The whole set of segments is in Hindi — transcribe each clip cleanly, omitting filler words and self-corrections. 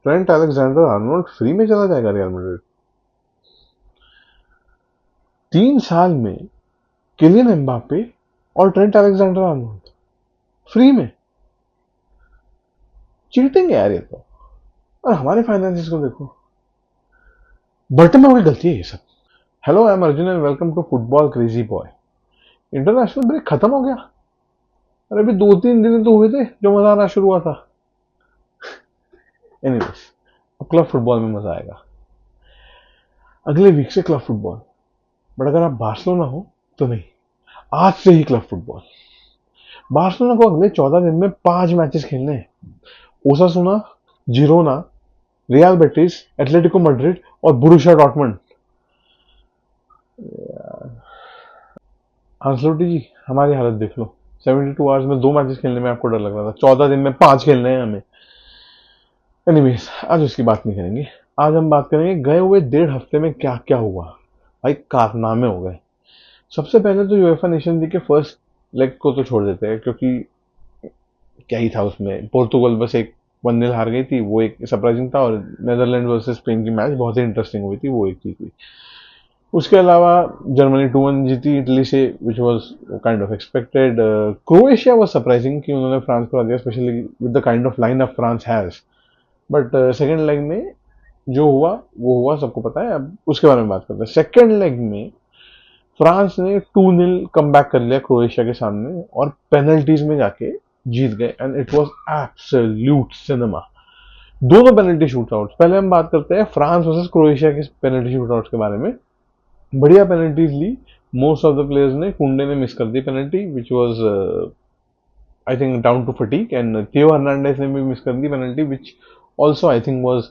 ट्रेंट अलेक्जेंडर आर्नोल्ड फ्री में चला जाएगा रियल मैड्रिड? 3 साल में किलियन एम्बापे और ट्रेंट अलेक्जेंडर आर्नोल्ड फ्री में? चीटिंग है यार ये तो। और हमारे फाइनेंसिस को देखो, बर्टन में कोई गलती है ये सब। Hello, I am Arjun and welcome to football crazy boy. International break खत्म हो गया? अरे अभी 2-3 दिन तो हुए थे जो मजा आना शुरू हुआ था। एनीवेज, अब क्लब फुटबॉल में मजा आएगा अगले वीक से। क्लब फुटबॉल, बट अगर आप बार्सिलोना हो तो नहीं, आज से ही क्लब फुटबॉल। बार्सिलोना को अगले 14 दिन में 5 मैचेस खेलने हैं। ओसासुना, Girona, real Betis, Atletico Madrid और बोरुसिया डॉर्टमुंड। आंसलोटी जी, हमारी हालत देख लो। 72 आवर्स में 2 मैचेस खेलने में आपको डर लग रहा था, 14 दिन में 5 खेलने हैं हमें। एनीवेज, आज उसकी बात नहीं करेंगे। आज हम बात करेंगे गए हुए 1.5 हफ्ते में क्या क्या हुआ। भाई कारनामे हो गए। सबसे पहले तो यूएफए नेशन लीग के फर्स्ट लेग को तो छोड़ देते हैं, क्योंकि क्या ही था उसमें। पोर्तुगल बस एक 1-0 हार गई थी, वो एक सरप्राइजिंग था। और नेदरलैंड वर्सेस स्पेन की मैच बहुत ही इंटरेस्टिंग हुई थी, वो एक चीज हुई। उसके अलावा जर्मनी 2-1 जीती इटली से, which was kind of expected. Croatia was surprising कि उन्होंने फ्रांस को हरा दिया, specially with the kind of line of France has. But second leg में जो हुआ वो हुआ, सबको पता है। अब उसके बारे में बात करते हैं। सेकेंड लेग में फ्रांस ने 2-0 कम बैक कर लिया क्रोएशिया के सामने और पेनल्टीज में जाके जीत गए, and it was absolute cinema. दोनों पेनल्टी शूटआउट। पहले हम बात करते हैं फ्रांस वर्सेस क्रोएशिया के पेनल्टी शूटआउट के बारे में। बढ़िया पेनल्टीज ली मोस्ट ऑफ द प्लेयर्स ने। कुंडे ने मिस कर दी penalty, which was I think down to fatigue, and Theo Hernandez ने भी मिस कर दी penalty, which also I think was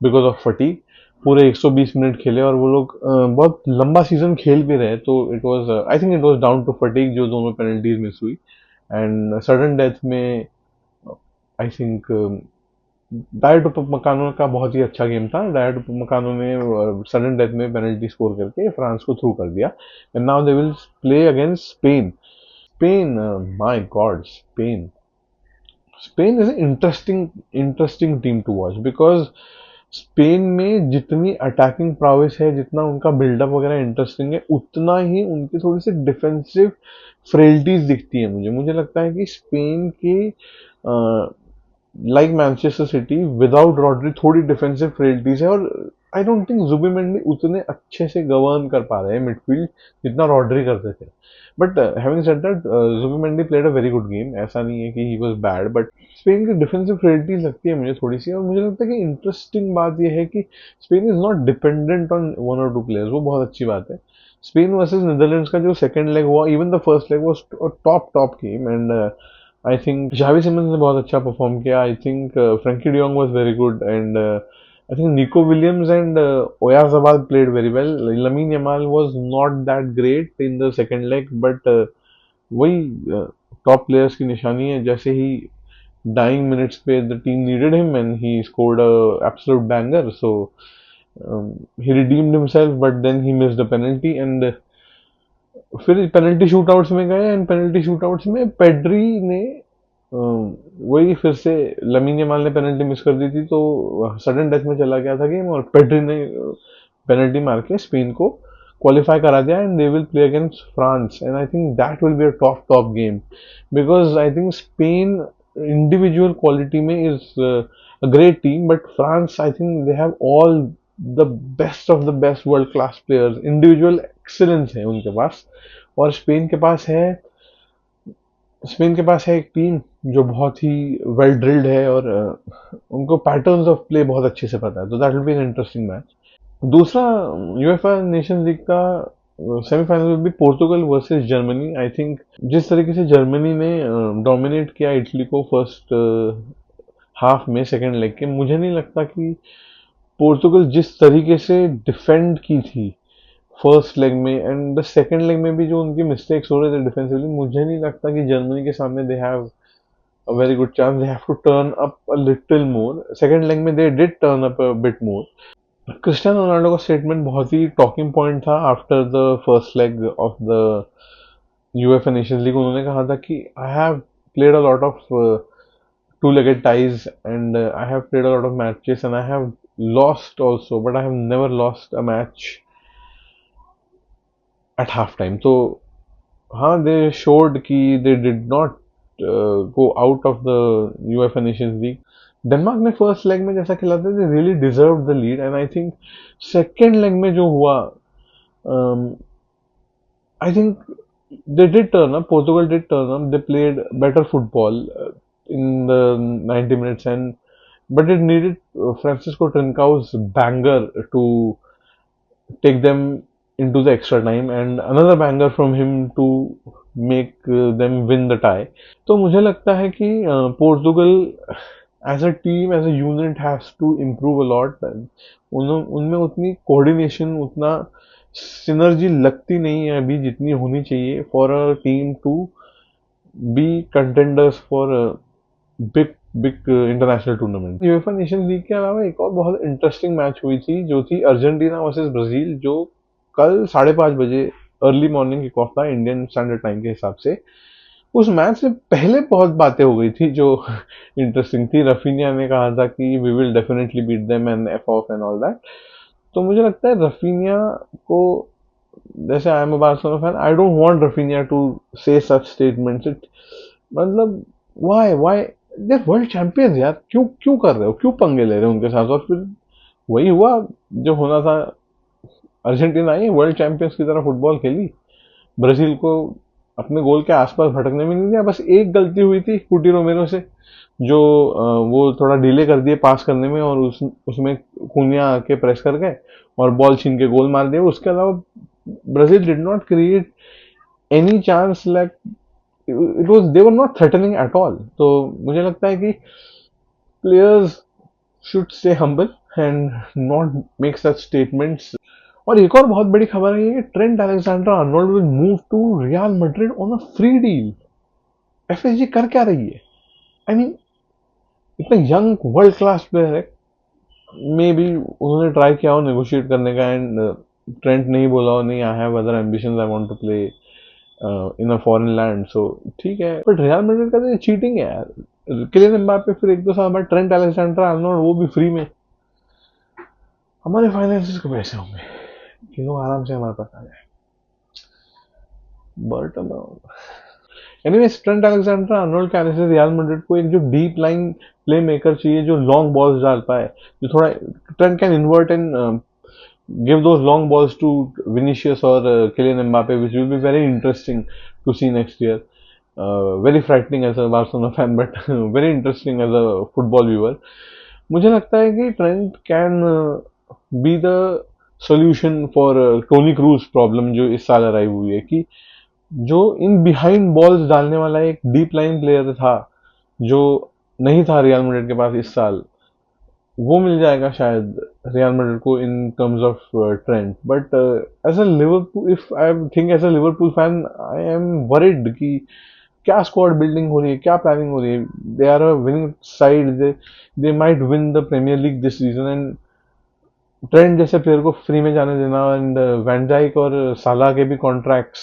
because of fatigue. पूरे 120 मिनट खेले और वो लोग बहुत लंबा सीजन खेल भी रहे, तो it was I think it was down to फटीक जो दोनों पेनल्टीज मिस हुई। एंड सडन डेथ में आई थिंक डायट मकानो का बहुत ही अच्छा गेम था। डायट मकानो ने सडन डेथ में पेनल्टी स्कोर करके फ्रांस को थ्रू कर दिया। And now they will play against Spain. Spain, my God, Spain. Spain is interesting team to watch, because Spain में जितनी अटैकिंग प्रावेस है, जितना उनका बिल्डअप वगैरह इंटरेस्टिंग है, उतना ही उनकी थोड़ी सी डिफेंसिव फ्रेलिटीज दिखती है मुझे। मुझे लगता है कि स्पेन के like Manchester city without Rodri थोड़ी डिफेंसिव फ्रेलिटीज है। और आई डोंट थिंक जुबिमेंडी उतने अच्छे से गवर्न कर पा रहे हैं मिडफील्ड जितना रॉड्री करते थे। But having said that, Zubimendi played a very good game. ऐसा नहीं है कि he was bad, but Spain की डिफेंसिव फ्रेलिटीज लगती है मुझे थोड़ी सी। और मुझे लगता है कि इंटरेस्टिंग बात यह है कि Spain is not dependent on 1 और 2 प्लेयर्स। वो बहुत अच्छी बात है। स्पेन वर्सेस नीदरलैंड्स का जो सेकंड लेग हुआ, even the first leg was top game. And I think Xavi Simons ने बहुत अच्छा परफॉर्म किया। I think Frenkie de Jong was very good, and I think Nico Williams and Oyarzabal played very well. Lamine Yamal was not that great in the second leg, but वही टॉप प्लेयर्स की निशानी है। जैसे ही dying minutes पे the team needed him and he scored a absolute banger. So he redeemed himself, but then he missed the penalty, and फिर पेनल्टी शूटआउट्स में गए। एंड पेनल्टी शूटआउट्स में पेड्री ने वही फिर से लमीन यमाल ने पेनल्टी मिस कर दी थी, तो सडन डेथ में चला गया था गेम, और पेड्री ने पेनल्टी मार के स्पेन को क्वालिफाई करा दिया। And they will play against France, and I think that will be a top game, because I think Spain individual quality में is a great team, but France I think they have all the best of the best world class players. Individual excellence है उनके पास। और स्पेन के पास है एक टीम जो बहुत ही वेल ड्रिल्ड है, और उनको पैटर्न्स ऑफ प्ले बहुत अच्छे से पता है, तो that will B an interesting match. दूसरा यूएफए नेशन लीग का semifinal will be Portugal versus Germany. I think जिस तरीके से जर्मनी ने डोमिनेट किया इटली को फर्स्ट हाफ में सेकेंड लेग के, मुझे नहीं लगता कि पोर्तुगल जिस तरीके से डिफेंड की थी फर्स्ट लेग में एंड द सेकंड लेग में भी जो उनकी मिस्टेक्स हो रहे थे डिफेंसिवली, मुझे नहीं लगता कि जर्मनी के सामने they have a very good chance. They have to turn up a little more. Second leg में they did turn up a bit more. Cristiano Ronaldo का स्टेटमेंट बहुत ही टॉकिंग पॉइंट था after the first leg of the UEFA Nations League. उन्होंने कहा था कि I have played a lot of two-legged ties, and I have played a lot of matches, and I have lost also, but I have never lost a match at halftime. So हाँ, they showed कि they did not go out of the UEFA Nations League. Denmark ने फर्स्ट लेग में जैसा खेला था, they really deserved the lead, and I think second leg में जो हुआ, I think they did turn up. Portugal did turn up. They played better football in the 90 minutes, and but it needed Francisco Trincão's banger to take them into the extra time, and another banger from him to make them win the tie. तो मुझे लगता है कि Portugal as a team, as a unit has to improve a lot. उनमें उतनी कोऑर्डिनेशन, उतना सिनर्जी लगती नहीं है अभी जितनी होनी चाहिए for a team to be contenders for big big international tournament. UEFA nation league के अलावा एक और बहुत इंटरेस्टिंग मैच हुई थी, जो थी अर्जेंटीना वर्सेस ब्राजील, जो कल 5:30 बजे अर्ली मॉर्निंग किक ऑफ था इंडियन स्टैंडर्ड टाइम के हिसाब से. उस मैच से पहले बहुत बातें हो गई थी जो इंटरेस्टिंग थी. रफीनिया ने कहा था कि we will definitely beat them and F off and all that. तो मुझे लगता है रफीनिया को, जैसे I am a Barcelona fan, I don't want Raphinha to say such statements. मतलब व्हाई दे वर्ल्ड चैंपियंस यार, क्यों क्यों कर रहे हो, क्यों पंगे ले रहे हो उनके साथ. और फिर वही हुआ जो होना था. अर्जेंटीना आई वर्ल्ड चैंपियंस की तरह फुटबॉल खेली, ब्राजील को अपने गोल के आसपास भटकने में नहीं दिया. बस एक गलती हुई थी कुटी रोमेरो से, जो वो थोड़ा डिले कर दिए पास करने में, और उसमें कुनिया आके प्रेस कर गए और बॉल छीन के गोल मार दिया. उसके अलावा Brazil did not create any chance, like it was, they were not threatening at all. तो मुझे लगता है कि players should stay humble and not make such statements. और एक और बहुत बड़ी खबर है कि Trent Alexander Arnold will move to Real Madrid on a free deal. FSG कर क्या रही है? आई मीन, इतना यंग वर्ल्ड क्लास प्लेयर है, मे बी उन्होंने ट्राई किया हो नेगोशिएट करने का, एंड ट्रेंट नहीं बोला हो नहीं, I have other ambitions, I want to play in a foreign land. So ठीक है, बट रियल मैड्रिड का तो चीटिंग है यार. किलियन एम्बापे फिर 1-2 साल बाद, ट्रेंट अलेक्जेंडर आर्नोल्ड वो भी फ्री में. हमारे फाइनेंसिस को कैसे होंगे कि लोग आराम से हमारे पास आ जाए. But anyways, Trent Alexander Arnold के आने से रियल मैड्रिड को एक जो डीप लाइन प्ले मेकर चाहिए, जो लॉन्ग बॉल्स डाल पाए, जो थोड़ा Trent can invert and give those long balls to Vinicius or Kylian Mbappe, which will be very interesting to see next year. Very frightening as a Barcelona fan, but very interesting as a football viewer. मुझे लगता है कि Trent can be the solution for Toni Kroos problem जो इस साल अराइव हुई है, कि जो इन बिहाइंड बॉल्स डालने वाला एक डीप लाइन प्लेयर था, जो नहीं था रियल मैड्रिड के पास इस साल, वो मिल जाएगा शायद रियल मैड्रिड को in terms of Trent. But as a Liverpool, if I think as a Liverpool fan, I am worried कि क्या स्क्वाड बिल्डिंग हो रही है, क्या प्लानिंग हो रही है. They are a winning side, they might win the Premier League this season, and Trent जैसे प्लेयर को फ्री में जाने देना, एंड वैन डाइक और साला के भी contracts,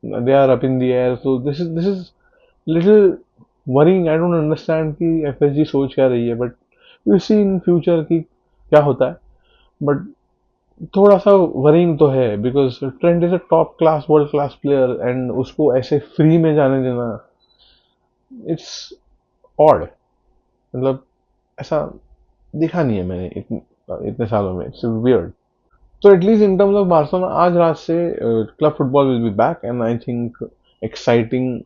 they are up in the air. So this is little worrying. I don't understand कि एफएसजी सोच क्या रही है, but we see in future की क्या होता है. बट थोड़ा सा वरिंग तो है, because trend is a top class world class player, and उसको ऐसे फ्री में जाने देना, इट्स ऑड. मतलब ऐसा देखा नहीं है मैंने इतने सालों में. It's weird. तो at least in terms of Barcelona, आज रात से club football will be back, and I think exciting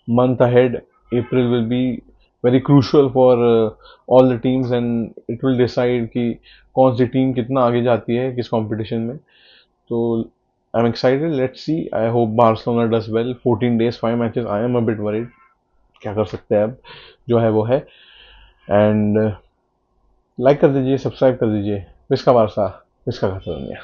month ahead. April will be very crucial for all the teams, and it will decide कि कौन सी टीम कितना आगे जाती है किस कंपटीशन में. तो I am excited, let's see. I hope Barcelona does well. 14 days 5 matches, I am a bit worried. क्या कर सकते हैं, अब जो है वो है. एंड लाइक कर दीजिए, सब्सक्राइब कर दीजिए. Biska Barça, Biska Catalonia.